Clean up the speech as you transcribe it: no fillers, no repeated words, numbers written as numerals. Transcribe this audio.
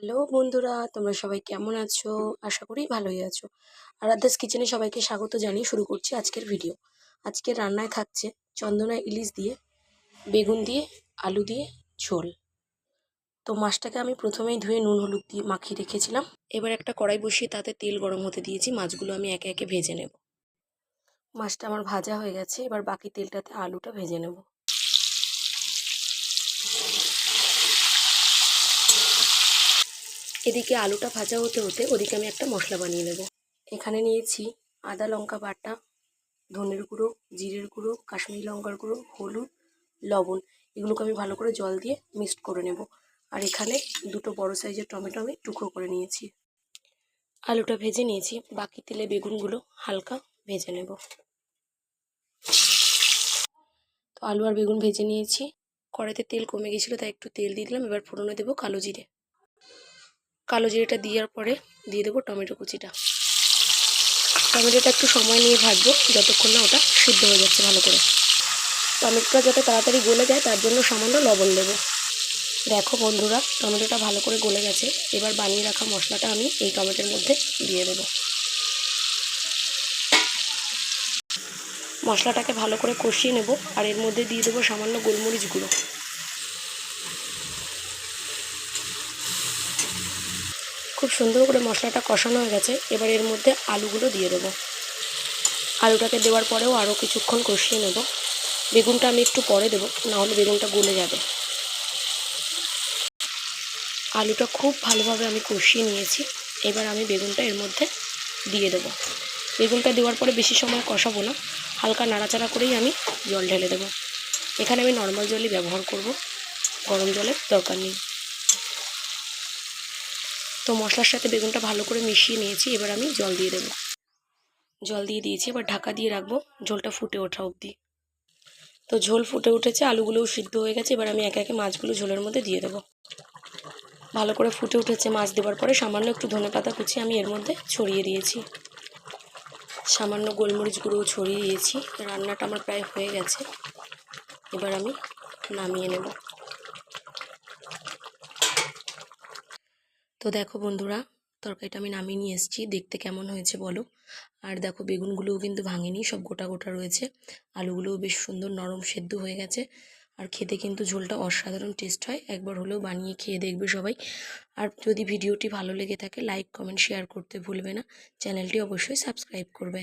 Hello বন্ধুরা, তোমরা সবাই কেমন আছো? আশা করি ভালোই আছো। আরাধ্যাস কিচেনে সবাইকে স্বাগত জানিয়ে শুরু করছি আজকের ভিডিও। আজকের রান্নায় থাকছে চন্দনা ইলিশ দিয়ে, বেগুন দিয়ে, আলু দিয়ে ঝোল। তো মাছটাকে আমি প্রথমেই ধুয়ে নুন হলুদ দিয়ে মাখিয়ে রেখেছিলাম। এবার একটা কড়াই বসিয়ে তাতে তেল গরম হতে দিয়েছি। মাছগুলো আমি একে একে ভেজে নেব। মাছটা আমার ভাজা হয়ে গেছে, এবার বাকি তেলটাতে আলুটা ভেজে নেব। এদিকে আলুটা ভাজা হতে হতে ওদিকে আমি একটা মশলা বানিয়ে নেব। এখানে নিয়েছি আদা লঙ্কা বাটা, ধনের গুঁড়ো, জিরের গুঁড়ো, কাশ্মীরি লঙ্কার গুঁড়ো, হলুদ, লবণ। এগুলোকে আমি ভালো করে জল দিয়ে মিক্সড করে নেব। আর এখানে দুটো বড় সাইজের টমেটো আমি টুকরো করে নিয়েছি। আলুটা ভেজে নিয়েছি, বাকি তেলে বেগুনগুলো হালকা ভেজে নেব। তো আলু আর বেগুন ভেজে নিয়েছি। কড়াইতে তেল কমে গেছিলো, তাই একটু তেল দিয়ে দিলাম। এবার ফোড়নে দেবো কালো জিরে। কালো জিরেটা দেওয়ার পরে দিয়ে দেবো টমেটো কুচিটা। টমেটোটা একটু সময় নিয়ে ভাজবো, যতক্ষণ না ওটা সিদ্ধ হয়ে যাচ্ছে ভালো করে। টমেটোটা যাতে তাড়াতাড়ি গলে যায় তার জন্য সামান্য লবণ দেবো। দেখো বন্ধুরা, টমেটোটা ভালো করে গলে গেছে। এবার বানিয়ে রাখা মশলাটা আমি এই টমেটোর মধ্যে দিয়ে দেবো। মশলাটাকে ভালো করে কষিয়ে নেব। আর এর মধ্যে দিয়ে দেবো সামান্য গোলমরিচ গুঁড়ো। খুব সুন্দর করে মশলাটা কষানো হয়ে গেছে। এবার এর মধ্যে আলুগুলো দিয়ে দেবো। আলুটাকে দেওয়ার পরেও আরও কিছুক্ষণ কষিয়ে নেব। বেগুনটা আমি একটু পরে দেবো, নাহলে বেগুনটা গলে যাবে। আলুটা খুব ভালোভাবে আমি কষিয়ে নিয়েছি। এবার আমি বেগুনটা এর মধ্যে দিয়ে দেবো। বেগুনটা দেওয়ার পরে বেশি সময় কষাবো না, হালকা নাড়াচাড়া করেই আমি জল ঢেলে দেবো। এখানে আমি নর্মাল জলই ব্যবহার করব, গরম জলের দরকার নেই। তো মশলার সাথে বেগুনটা ভালো করে মিশিয়ে নিয়েছি। এবার আমি জল দিয়ে দেবো। জল দিয়ে দিয়েছি, এবার ঢাকা দিয়ে রাখবো ঝোলটা ফুটে ওঠা অবধি। তো ঝোল ফুটে উঠেছে, আলুগুলোও সিদ্ধ হয়ে গেছে। এবার আমি একে একে মাছগুলো ঝোলের মধ্যে দিয়ে দেবো। ভালো করে ফুটে উঠেছে। মাছ দেওয়ার পরে সামান্য একটু ধনেপাতা কুচি আমি এর মধ্যে ছড়িয়ে দিয়েছি। সামান্য গোলমরিচ গুঁড়োও ছড়িয়ে দিয়েছি। রান্নাটা আমার প্রায় হয়ে গেছে। এবার আমি নামিয়ে নেব। তো দেখো বন্ধুরা, তরকারিটা আমি নামিয়ে নিয়ে এসেছি। দেখতে কেমন হয়েছে বলো। আর দেখো বেগুনগুলোও কিন্তু ভাঙেনি, সব গোটা গোটা রয়েছে। আলুগুলোও বেশ সুন্দর নরম সেদ্ধ হয়ে গেছে। আর খেতে কিন্তু ঝোলটা অসাধারণ টেস্ট হয়। একবার হলেও বানিয়ে খেয়ে দেখবে সবাই। আর যদি ভিডিওটি ভালো লেগে থাকে লাইক কমেন্ট শেয়ার করতে ভুলবে না। চ্যানেলটি অবশ্যই সাবস্ক্রাইব করবে।